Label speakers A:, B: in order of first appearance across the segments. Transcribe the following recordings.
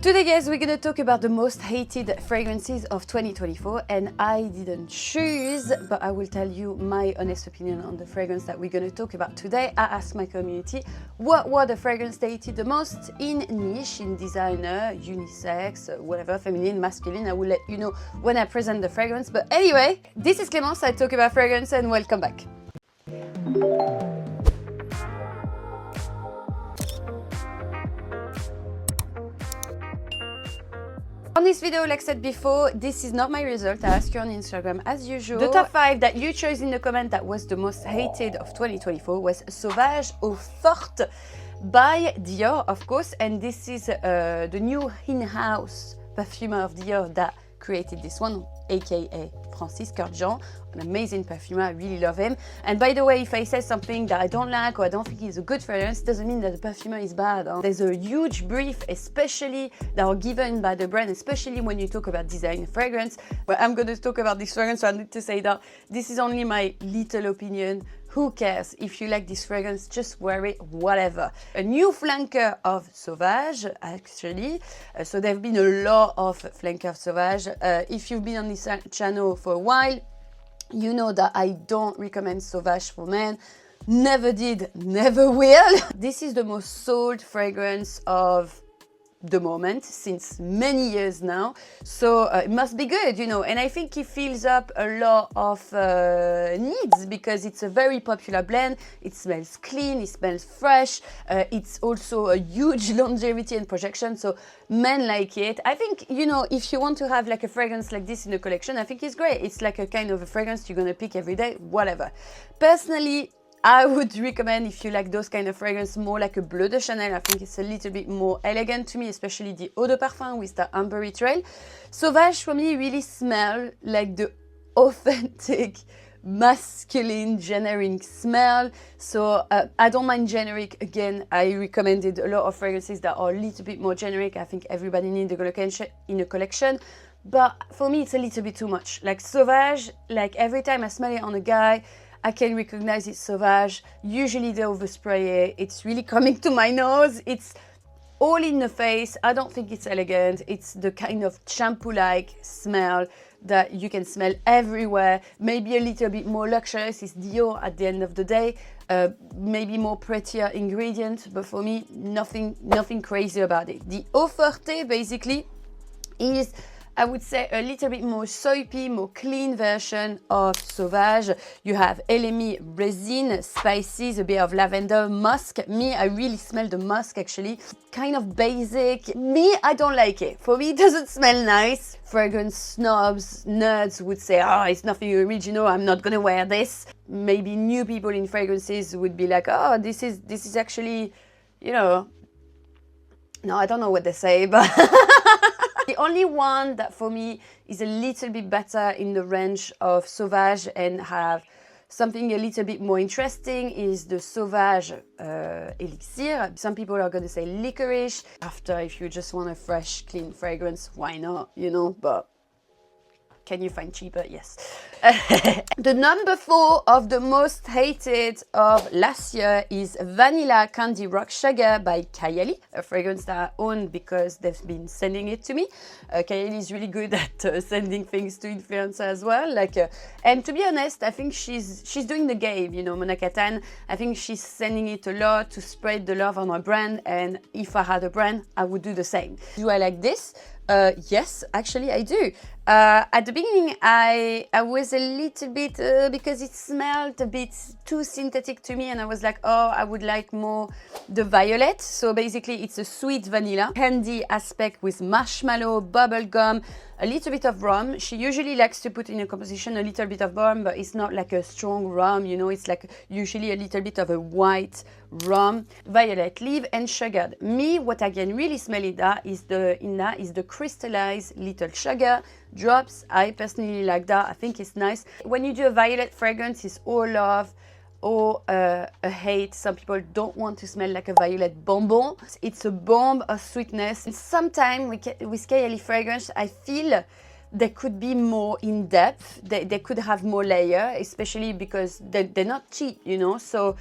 A: Today guys, we're gonna talk about the most hated fragrances of 2024, and I didn't choose, but I will tell you my honest opinion on the fragrance that we're gonna talk about today. I asked my community what were the fragrances they hated the most in niche, in designer, unisex, whatever, feminine, masculine. I will let you know when I present the fragrance. But anyway, this is Clémence, I talk about fragrance, and welcome back. On this video, like I said before, this is not my result. I asked you on Instagram as usual. The top 5 that you chose in the comment that was the most hated of 2024 was Sauvage au Forte by Dior, of course. And this is the new in-house perfumer of Dior that created this one, aka Francis Kurkdjian, an amazing perfumer. I really love him. And by the way, if I say something that I don't like or I don't think is a good fragrance, it doesn't mean that the perfumer is bad. There's a huge brief, especially that are given by the brand, especially when you talk about design fragrance. But I'm going to talk about this fragrance, so I need to say that this is only my little opinion. Who cares? If you like this fragrance, just wear it, whatever. A new flanker of Sauvage, actually. So there have been a lot of flanker of Sauvage. If you've been on this channel for a while, you know that I don't recommend Sauvage for men. Never did, never will. This is the most sold fragrance of the moment since many years now, so it must be good, you know. And I think it fills up a lot of needs because it's a very popular blend. It smells clean, it smells fresh, it's also a huge longevity and projection, so men like it. I think, you know, if you want to have like a fragrance like this in the collection, I think it's great. It's like a kind of a fragrance you're gonna pick every day, whatever. Personally, I would recommend, if you like those kind of fragrance, more like a Bleu de Chanel. I think it's a little bit more elegant to me, especially the Eau de Parfum with the ambery trail. Sauvage for me really smell like the authentic masculine generic smell. So I don't mind generic. Again, I recommended a lot of fragrances that are a little bit more generic. I think everybody needs in a collection. But for me, it's a little bit too much. Like Sauvage, like every time I smell it on a guy, I can recognize it's Sauvage. Usually they overspray it. It's really coming to my nose. It's all in the face. I don't think it's elegant. It's the kind of shampoo-like smell that you can smell everywhere. Maybe a little bit more luxurious. It's Dior at the end of the day. Maybe more prettier ingredient, but for me, nothing crazy about it. The Eau Forte basically is, I would say, a little bit more soapy, more clean version of Sauvage. You have LME resin, spices, a bit of lavender, musk. Me, I really smell the musk actually. Kind of basic. Me, I don't like it. For me, it doesn't smell nice. Fragrance snobs, nerds would say, oh, it's nothing original, I'm not gonna wear this. Maybe new people in fragrances would be like, oh, this is actually, you know, no, I don't know what they say, but the only one that for me is a little bit better in the range of Sauvage and have something a little bit more interesting is the Sauvage Elixir. Some people are going to say licorice. After, if you just want a fresh, clean fragrance, why not, you know, but can you find cheaper? Yes. The number 4 of the most hated of last year is Vanilla Candy Rock Sugar by Kayali, a fragrance that I own because they've been sending it to me. Kayali is really good at sending things to influencers as well. And to be honest, I think she's doing the game, you know, Mona Kattan. I think she's sending it a lot to spread the love on her brand. And if I had a brand, I would do the same. Do I like this? Yes, actually I do. At the beginning, I was a little bit, because it smelled a bit too synthetic to me, and I was like, oh, I would like more the violet. So basically it's a sweet vanilla, candy aspect with marshmallow, bubble gum, a little bit of rum. She usually likes to put in a composition a little bit of rum, but it's not like a strong rum, you know, it's like usually a little bit of a white rum, violet leaf and sugar. Me, what I can really smell in that is the crystallized little sugar drops. I personally like that. I think it's nice. When you do a violet fragrance, it's all love or a hate. Some people don't want to smell like a violet bonbon. It's a bomb of sweetness. And sometimes with Kayali fragrance, I feel they could be more in depth. They could have more layer, especially because they're not cheap, you know. So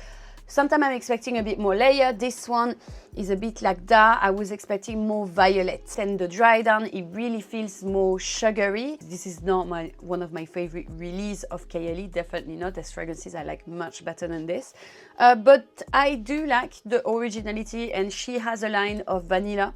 A: Sometimes I'm expecting a bit more layer. This one is a bit like that. I was expecting more violet. And the dry down, it really feels more sugary. This is not one of my favorite release of Kayali, definitely not. There's fragrances I like much better than this. But I do like the originality, and she has a line of vanilla,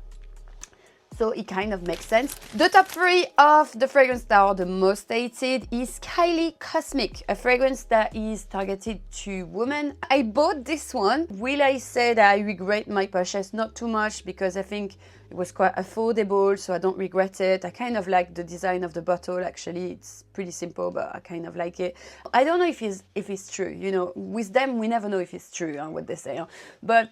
A: so it kind of makes sense. The top 3 of the fragrance that are the most hated is Kylie Cosmic, a fragrance that is targeted to women. I bought this one. Will I say that I regret my purchase? Not too much, because I think it was quite affordable, so I don't regret it. I kind of like the design of the bottle, actually. It's pretty simple, but I kind of like it. I don't know if it's true, you know. With them, we never know if it's true, what they say. But,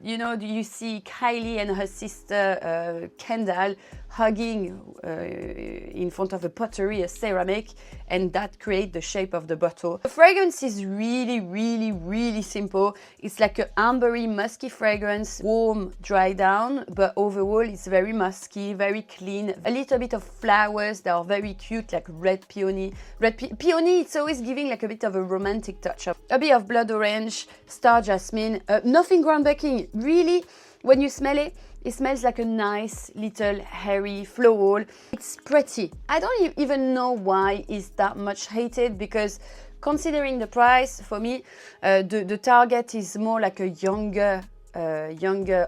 A: you know, you see Kylie and her sister Kendall hugging in front of a pottery, a ceramic, and that creates the shape of the bottle. The fragrance is really, really, really simple. It's like an ambery, musky fragrance, warm, dry down, but overall it's very musky, very clean. A little bit of flowers that are very cute, like red peony. Peony, it's always giving like a bit of a romantic touch. A bit of blood orange, star jasmine, nothing groundbreaking. Really, when you smell it, it smells like a nice little hairy floral. It's pretty. I don't even know why it's that much hated, because considering the price, for me, the target is more like a younger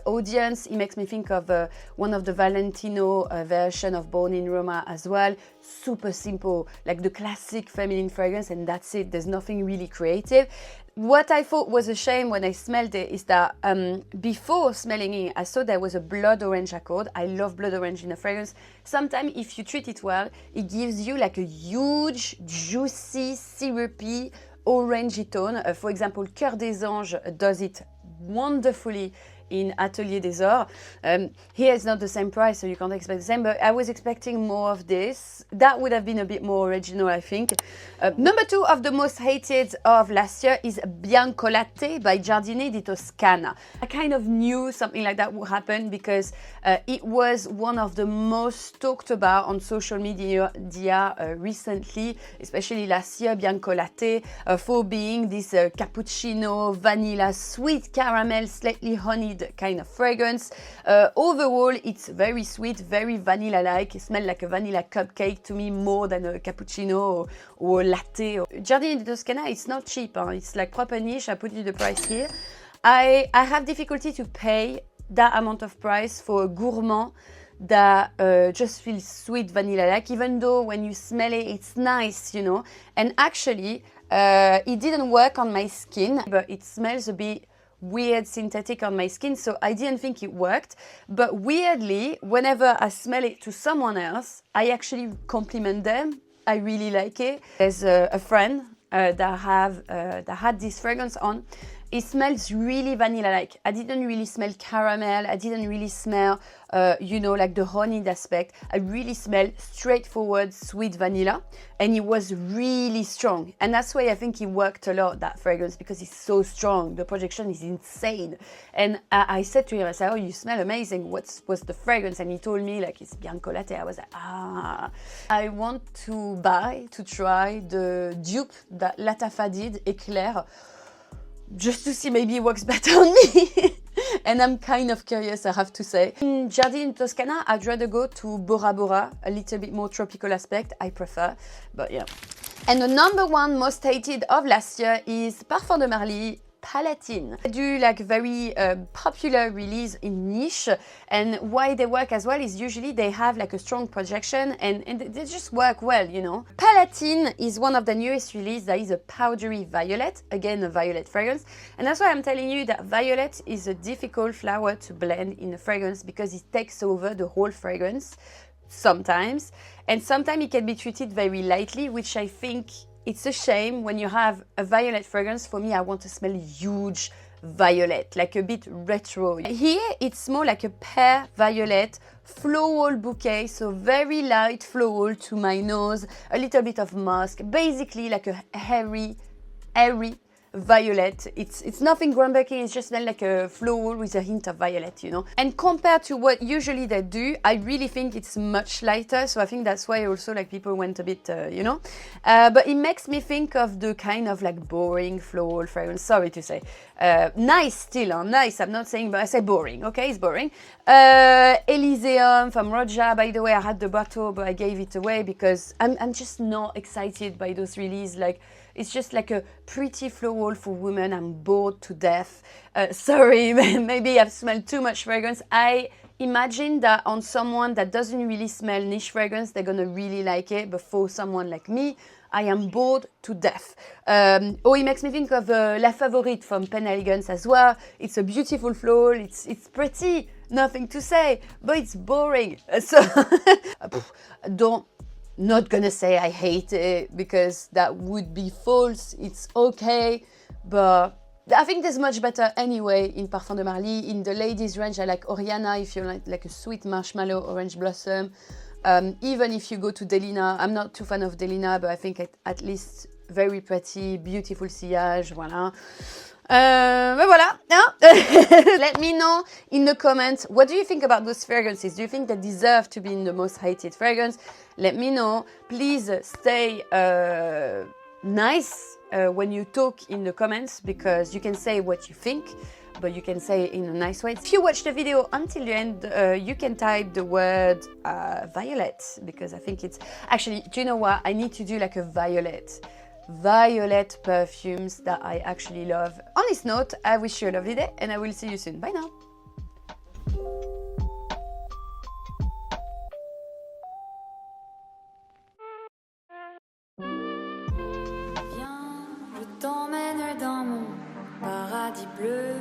A: audience. It makes me think of one of the Valentino version of Born in Roma as well. Super simple, like the classic feminine fragrance, and that's it. There's nothing really creative. What I thought was a shame when I smelled it is that before smelling it, I saw there was a blood orange accord. I love blood orange in a fragrance. Sometimes if you treat it well, it gives you like a huge, juicy, syrupy, orangey tone. For example, Cœur des Anges does it wonderfully in Atelier des Ors. Here it's not the same price, so you can't expect the same, but I was expecting more of this. That would have been a bit more original, I think. Number 2 of the most hated of last year is Bianco Latte by Giardini di Toscana. I kind of knew something like that would happen, because it was one of the most talked about on social media recently, especially last year, Bianco Latte, for being this cappuccino, vanilla, sweet caramel, slightly honeyed kind of fragrance. Overall, it's very sweet, very vanilla-like. It smells like a vanilla cupcake to me, more than a cappuccino or a latte. Giardini di Toscana, it's not cheap. It's like proper niche. I put you the price here. I have difficulty to pay that amount of price for a gourmand that just feels sweet vanilla-like, even though when you smell it, it's nice, you know. And actually, it didn't work on my skin, but it smells a bit weird synthetic on my skin, so I didn't think it worked. But weirdly, whenever I smell it to someone else, I actually compliment them. I really like it. There's a friend that had this fragrance on. It smells really vanilla-like. I didn't really smell caramel. I didn't really smell, you know, like the honeyed aspect. I really smelled straightforward, sweet vanilla. And it was really strong. And that's why I think it worked a lot, that fragrance, because it's so strong. The projection is insane. And I said to him, I said, oh, you smell amazing. What's the fragrance? And he told me, like, it's Bianco Latte. I was like, I want to try the dupe that Latafa did, Eclair, just to see maybe it works better on me. And I'm kind of curious, I have to say. In Giardini di Toscana, I'd rather go to Bora Bora, a little bit more tropical aspect, I prefer, but yeah. And the number 1 most hated of last year is Parfum de Marly, Palatine. They do like very popular release in niche, and why they work as well is usually they have like a strong projection and they just work well, you know. Palatine is one of the newest release that is a powdery violet, again a violet fragrance, and that's why I'm telling you that violet is a difficult flower to blend in a fragrance, because it takes over the whole fragrance sometimes, and sometimes it can be treated very lightly, which I think it's a shame. When you have a violet fragrance, for me, I want to smell huge violet, like a bit retro. Here, it's more like a pear violet floral bouquet, so very light floral to my nose, a little bit of musk, basically like a airy violet. It's nothing groundbreaking, it's just like a floral with a hint of violet, you know. And compared to what usually they do, I really think it's much lighter, so I think that's why also like people went a bit, you know. But it makes me think of the kind of like boring floral fragrance, sorry to say. Nice still, nice, I'm not saying, but I say boring, okay, it's boring. Elysium from Roja, by the way, I had the bottle, but I gave it away because I'm just not excited by those releases. Like, it's just like a pretty floral for women. I'm bored to death. Sorry, maybe I've smelled too much fragrance. I imagine that on someone that doesn't really smell niche fragrance, they're gonna really like it, but for someone like me, I am bored to death. Oh, it makes me think of La Favorite from Pen Elegance as well. It's a beautiful floral, it's pretty, nothing to say, but it's boring. So, not gonna say I hate it because that would be false. It's okay, but I think there's much better anyway in Parfum de Marly. In the ladies range, I like Oriana if you like a sweet marshmallow orange blossom. Even if you go to Delina, I'm not too fan of Delina, but I think at least very pretty, beautiful sillage, voilà. But voilà, hein? Let me know in the comments, what do you think about those fragrances? Do you think they deserve to be in the most hated fragrance? Let me know. Please stay nice when you talk in the comments, because you can say what you think, but you can say it in a nice way. If you watch the video until the end, you can type the word violet, because I think it's... Actually, do you know what? I need to do like a violet perfumes that I actually love. On this note, I wish you a lovely day and I will see you soon. Bye now.
B: Viens, je t'emmène dans mon paradis bleu.